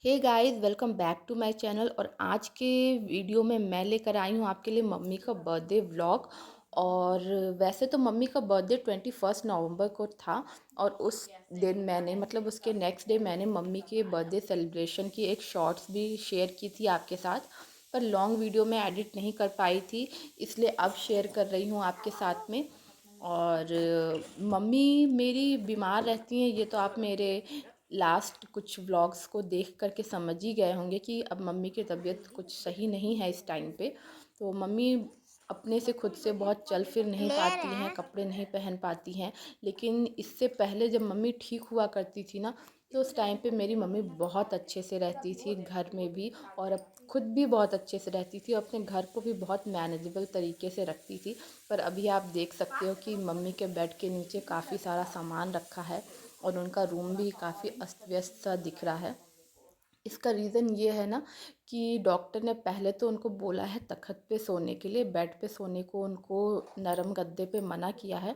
Hey guys, welcome back to my channel. और आज के वीडियो में मैं लेकर आई हूँ आपके लिए मम्मी का बर्थडे व्लॉग। और वैसे तो मम्मी का बर्थडे 21 नवंबर को था। और उस दिन मैंने उसके नेक्स्ट डे मैंने मम्मी के बर्थडे सेलिब्रेशन की एक शॉर्ट्स भी शेयर की थी आपके साथ। पर लॉन्ग वीडियो में एडिट नहीं कर पाई थी, इसलिए अब शेयर कर रही हूँ आपके साथ में। और मम्मी मेरी बीमार रहती हैं, ये तो आप मेरे लास्ट कुछ व्लॉग्स को देख कर के समझ ही गए होंगे कि अब मम्मी की तबीयत कुछ सही नहीं है इस टाइम पे। तो मम्मी अपने से खुद से बहुत चल फिर नहीं पाती हैं, कपड़े नहीं पहन पाती हैं। लेकिन इससे पहले जब मम्मी ठीक हुआ करती थी ना, तो उस टाइम पे मेरी मम्मी बहुत अच्छे से रहती थी घर में भी, और अब खुद भी बहुत अच्छे से रहती थी, अपने घर को भी बहुत मैनेजेबल तरीके से रखती थी। पर अभी आप देख सकते हो कि मम्मी के बेड के नीचे काफ़ी सारा सामान रखा है, और उनका रूम भी काफ़ी अस्त व्यस्त सा दिख रहा है। इसका रीज़न ये है ना कि डॉक्टर ने पहले तो उनको बोला है तख़्त पे सोने के लिए, बेड पे सोने को उनको नरम गद्दे पे मना किया है।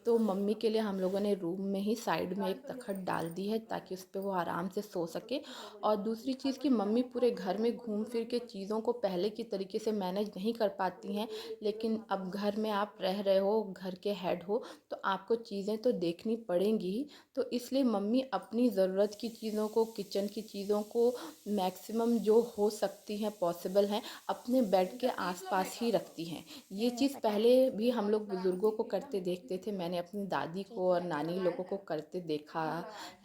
तो मम्मी के लिए हम लोगों ने रूम में ही साइड में एक तख़्त डाल दी है ताकि उस पे वो आराम से सो सके। और दूसरी चीज़ कि मम्मी पूरे घर में घूम फिर के चीज़ों को पहले की तरीके से मैनेज नहीं कर पाती हैं। लेकिन अब घर में आप रह रहे हो, घर के हेड हो, तो आपको चीज़ें तो देखनी पड़ेंगी ही। तो इसलिए मम्मी अपनी ज़रूरत की चीज़ों को, किचन की चीज़ों को मैक्सिमम जो हो सकती हैं, पॉसिबल हैं, अपने बेड के आसपास ही रखती हैं। ये चीज़ पहले भी हम लोग बुज़ुर्गों को करते देखते थे, मैंने अपनी दादी को और नानी लोगों को करते देखा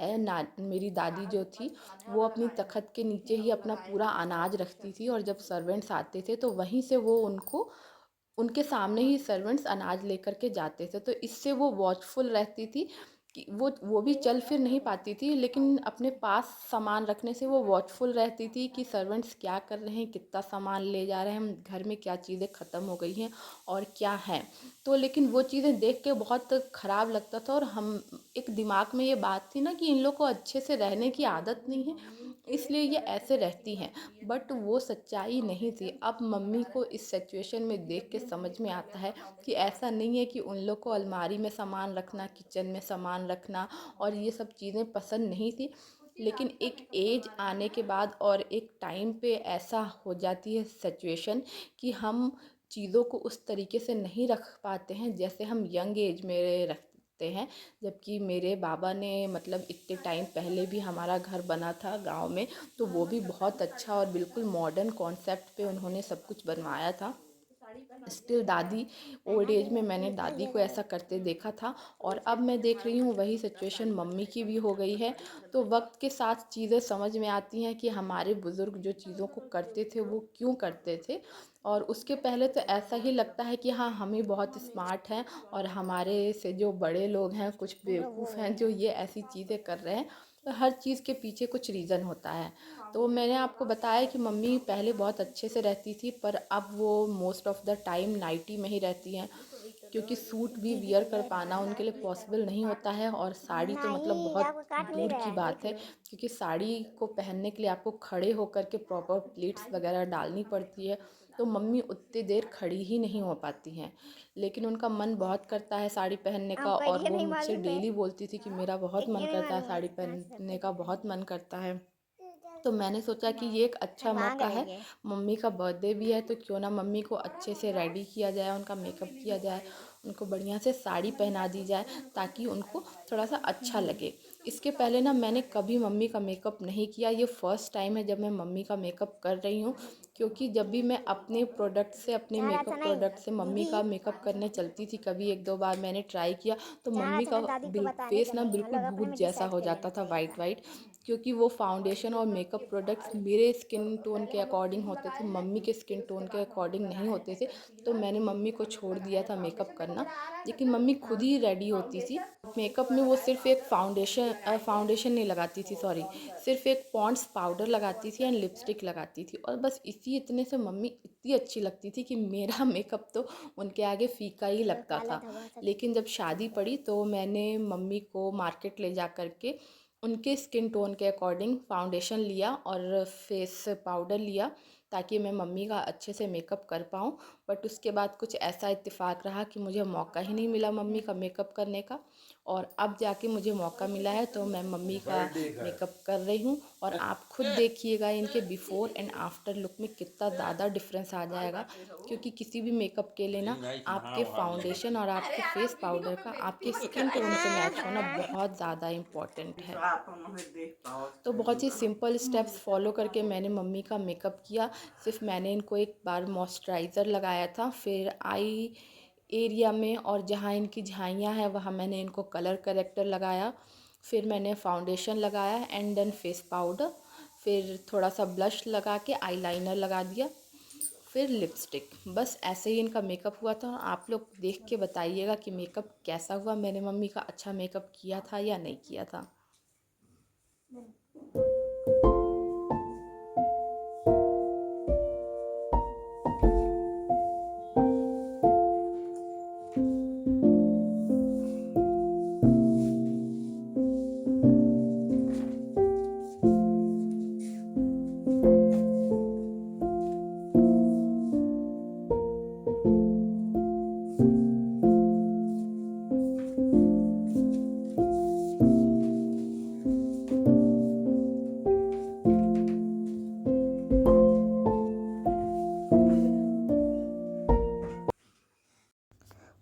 है। मेरी दादी जो थी वो अपनी तख़्त के नीचे ही अपना पूरा अनाज रखती थी, और जब सर्वेंट्स आते थे तो वहीं से वो उनको उनके सामने ही सर्वेंट्स अनाज लेकर के जाते थे। तो इससे वो वॉचफुल रहती थी कि वो भी चल फिर नहीं पाती थी, लेकिन अपने पास सामान रखने से वो वॉचफुल रहती थी कि सर्वेंट्स क्या कर रहे हैं, कितना सामान ले जा रहे हैं, हम घर में क्या चीज़ें ख़त्म हो गई हैं और क्या है। तो लेकिन वो चीज़ें देख के बहुत ख़राब लगता था, और हम एक दिमाग में ये बात थी ना कि इन लोग को अच्छे से रहने की आदत नहीं है, इसलिए ये ऐसे रहती हैं। बट वो सच्चाई नहीं थी। अब मम्मी को इस सिचुएशन में देख के समझ में आता है कि ऐसा नहीं है कि उन लोग को अलमारी में सामान रखना, किचन में सामान रखना और ये सब चीज़ें पसंद नहीं थी। लेकिन एक एज आने के बाद और एक टाइम पे ऐसा हो जाती है सिचुएशन कि हम चीज़ों को उस तरीके से नहीं रख पाते हैं जैसे हम यंग एज में रखते हैं। जबकि मेरे बाबा ने इतने टाइम पहले भी हमारा घर बना था गांव में, तो वो भी बहुत अच्छा और बिल्कुल मॉडर्न कॉन्सेप्ट पे उन्होंने सब कुछ बनवाया था। स्टिल दादी ओल्ड एज में मैंने दादी को ऐसा करते देखा था, और अब मैं देख रही हूँ वही सिचुएशन मम्मी की भी हो गई है। तो वक्त के साथ चीज़ें समझ में आती हैं कि हमारे बुज़ुर्ग जो चीज़ों को करते थे वो क्यों करते थे। और उसके पहले तो ऐसा ही लगता है कि हाँ, हम ही बहुत स्मार्ट हैं और हमारे से जो बड़े लोग हैं कुछ बेवकूफ़ हैं जो ये ऐसी चीज़ें कर रहे हैं। तो हर चीज़ के पीछे कुछ रीज़न होता है। तो मैंने आपको बताया कि मम्मी पहले बहुत अच्छे से रहती थी, पर अब वो most of the time nighty में ही रहती हैं, क्योंकि सूट भी वियर कर पाना उनके लिए पॉसिबल नहीं होता है। और साड़ी तो नहीं, बहुत आपको काट नहीं दूर रहा की है, बात देख है, लो। क्योंकि साड़ी को पहनने के लिए आपको खड़े होकर के प्रॉपर प्लीट्स वगैरह डालनी पड़ती है। तो मम्मी उतनी देर खड़ी ही नहीं हो पाती हैं। लेकिन उनका मन बहुत करता है साड़ी पहनने का, हमको और ये वो नहीं मुझसे मालूम है। डेली बोलती थी कि मेरा बहुत एक मन ये नहीं करता है, मालूम है साड़ी कहाँ से पहनने करते का थे। बहुत मन करता है। तो मैंने सोचा कि ये एक अच्छा कहाँ मौका गए है, ये? मम्मी का बर्थडे भी है, तो क्यों ना मम्मी को अच्छे से रेडी किया जाए, उनका मेकअप किया जाए, उनको बढ़िया से साड़ी पहना दी जाए ताकि उनको थोड़ा सा अच्छा लगे। इसके पहले ना मैंने कभी मम्मी का मेकअप नहीं किया, ये फ़र्स्ट टाइम है जब मैं मम्मी का मेकअप कर रही हूँ। क्योंकि जब भी मैं अपने प्रोडक्ट से, अपने चाह रहा था मेकअप नहीं प्रोडक्ट से मम्मी दीदी। का मेकअप करने चलती थी, कभी एक दो बार मैंने ट्राई किया, तो चाह रहा मम्मी था का ना दादी को बताने फेस का ना नहीं, हम बिल्कुल लोग अपने भूत में जैसा डिसाइड हो कर लेना जाता था, चाहिए वाइट था। वाइट। क्योंकि वो फाउंडेशन और मेकअप प्रोडक्ट्स मेरे स्किन टोन के अकॉर्डिंग होते थे, मम्मी के स्किन टोन के अकॉर्डिंग नहीं होते थे। तो मैंने मम्मी को छोड़ दिया था मेकअप करना, लेकिन मम्मी खुद ही रेडी होती थी। मेकअप में वो सिर्फ एक फाउंडेशन नहीं लगाती थी, सॉरी, सिर्फ एक पॉन्ड्स पाउडर लगाती थी एंड लिपस्टिक लगाती थी, और बस इसी इतने से मम्मी इतनी अच्छी लगती थी कि मेरा मेकअप तो उनके आगे फीका ही तो लगता काला था। धब्बा सब। लेकिन जब शादी पड़ी तो मैंने मम्मी को मार्केट ले जा कर के उनके स्किन टोन के अकॉर्डिंग फाउंडेशन लिया और फेस पाउडर लिया, ताकि मैं मम्मी का अच्छे से मेकअप कर पाऊँ। बट उसके बाद कुछ ऐसा इत्तेफाक रहा कि मुझे मौका ही नहीं मिला मम्मी का मेकअप करने का, और अब जाके मुझे मौका मिला है तो मैं मम्मी का मेकअप कर रही हूँ। और आप खुद देखिएगा इनके बिफ़ोर एंड आफ्टर लुक में कितना ज़्यादा डिफरेंस आ जाएगा, क्योंकि किसी भी मेकअप के लिए ना आपके फाउंडेशन और आपके फेस पाउडर का आपके स्किन टोन से मैच होना बहुत ज़्यादा इम्पॉर्टेंट है। तो बहुत ही सिंपल स्टेप्स फॉलो करके मैंने मम्मी का मेकअप किया। सिर्फ मैंने इनको एक बार मॉइस्चराइज़र लगाया था, फिर आई एरिया में और जहाँ इनकी झाइयाँ हैं वहाँ मैंने इनको कलर करेक्टर लगाया, फिर मैंने फाउंडेशन लगाया एंड देन फेस पाउडर, फिर थोड़ा सा ब्लश लगा के आईलाइनर लगा दिया, फिर लिपस्टिक। बस ऐसे ही इनका मेकअप हुआ था। आप लोग देख के बताइएगा कि मेकअप कैसा हुआ, मैंने मम्मी का अच्छा मेकअप किया था या नहीं किया था।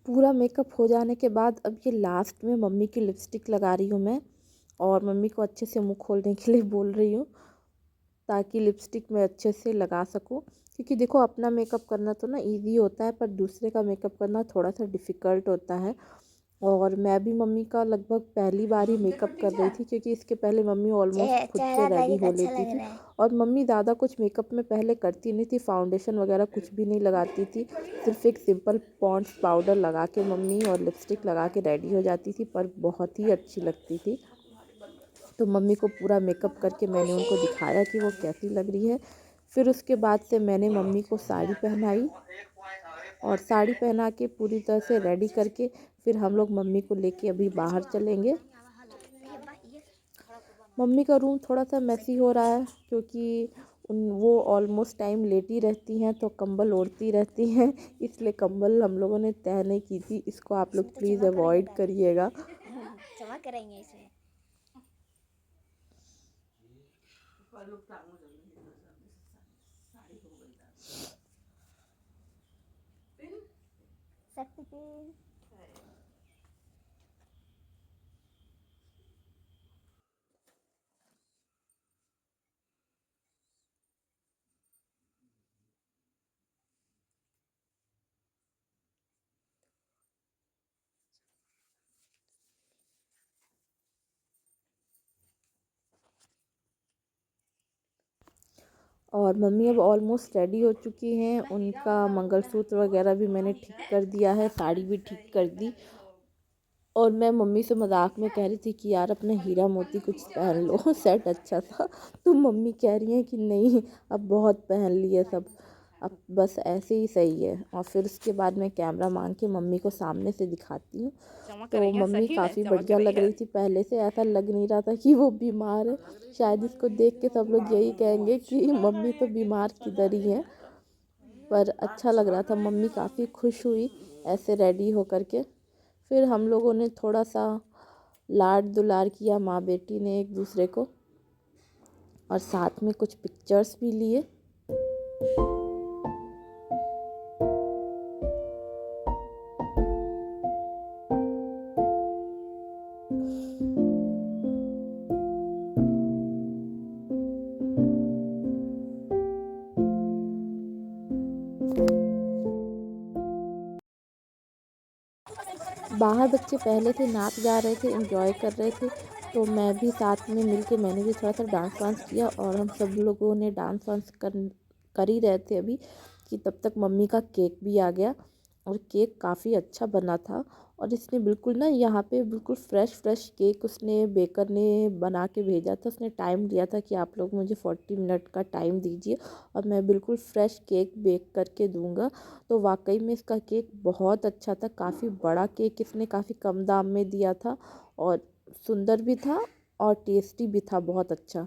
पूरा मेकअप हो जाने के बाद अब ये लास्ट में मम्मी की लिपस्टिक लगा रही हूँ मैं, और मम्मी को अच्छे से मुँह खोलने के लिए बोल रही हूँ ताकि लिपस्टिक मैं अच्छे से लगा सकूँ। क्योंकि देखो अपना मेकअप करना तो ना इजी होता है, पर दूसरे का मेकअप करना थोड़ा सा डिफ़िकल्ट होता है। और मैं भी मम्मी का लगभग पहली बार ही मेकअप कर रही थी, क्योंकि इसके पहले मम्मी ऑलमोस्ट खुद से रेडी हो लेती थी। और मम्मी ज़्यादा कुछ मेकअप में पहले करती नहीं थी, फाउंडेशन वगैरह कुछ भी नहीं लगाती थी, सिर्फ एक सिंपल पॉन्ड्स पाउडर लगा के मम्मी और लिपस्टिक लगा के रेडी हो जाती थी, पर बहुत ही अच्छी लगती थी। तो मम्मी को पूरा मेकअप करके मैंने उनको दिखाया कि वो कैसी लग रही है। फिर उसके बाद से मैंने मम्मी को साड़ी पहनाई, और साड़ी पहना के पूरी तरह से रेडी करके फिर हम लोग मम्मी को लेके अभी बाहर चलेंगे। मम्मी का रूम थोड़ा सा मैसी हो रहा है, क्योंकि वो ऑलमोस्ट टाइम लेटी रहती हैं तो कंबल ओढ़ती रहती हैं, इसलिए कंबल हम लोगों ने तय नहीं की थी। इसको आप लोग प्लीज़ अवॉइड करिएगा। जमा करेंगे इसमें। शक्ति पिन। और मम्मी अब ऑलमोस्ट रेडी हो चुकी हैं। उनका मंगलसूत्र वगैरह भी मैंने ठीक कर दिया है, साड़ी भी ठीक कर दी। और मैं मम्मी से मजाक में कह रही थी कि यार अपना हीरा मोती कुछ पहन लो सेट अच्छा था। तो मम्मी कह रही हैं कि नहीं, अब बहुत पहन लिए सब, अब बस ऐसे ही सही है। और फिर उसके बाद मैं कैमरा मांग के मम्मी को सामने से दिखाती हूँ। जमा तो करेंगे, मम्मी सही में काफ़ी जमा बढ़िया लग करेंगे। रही थी, पहले से ऐसा लग नहीं रहा था कि वो बीमार है। शायद इसको देख के सब लोग यही कहेंगे कि मम्मी तो बीमार किधर ही है। पर अच्छा लग रहा था, मम्मी काफ़ी खुश हुई ऐसे रेडी होकर के। फिर हम लोगों ने थोड़ा सा लाड दुलार किया माँ बेटी ने एक दूसरे को, और साथ में कुछ पिक्चर्स भी लिए। बाहर बच्चे पहले थे, नाच गा रहे थे, एंजॉय कर रहे थे। तो मैं भी साथ में मिलके मैंने भी थोड़ा सा डांस वांस किया, और हम सब लोगों ने डांस वांस कर ही रहे थे अभी कि तब तक मम्मी का केक भी आ गया। और केक काफ़ी अच्छा बना था। और इसने बिल्कुल ना यहाँ पे बिल्कुल फ्रेश फ्रेश केक उसने बेकर ने बना के भेजा था। उसने टाइम दिया था कि आप लोग मुझे 40 मिनट का टाइम दीजिए और मैं बिल्कुल फ्रेश केक बेक करके दूंगा। तो वाकई में इसका केक बहुत अच्छा था, काफ़ी बड़ा केक इसने काफ़ी कम दाम में दिया था, और सुंदर भी था और टेस्टी भी था, बहुत अच्छा।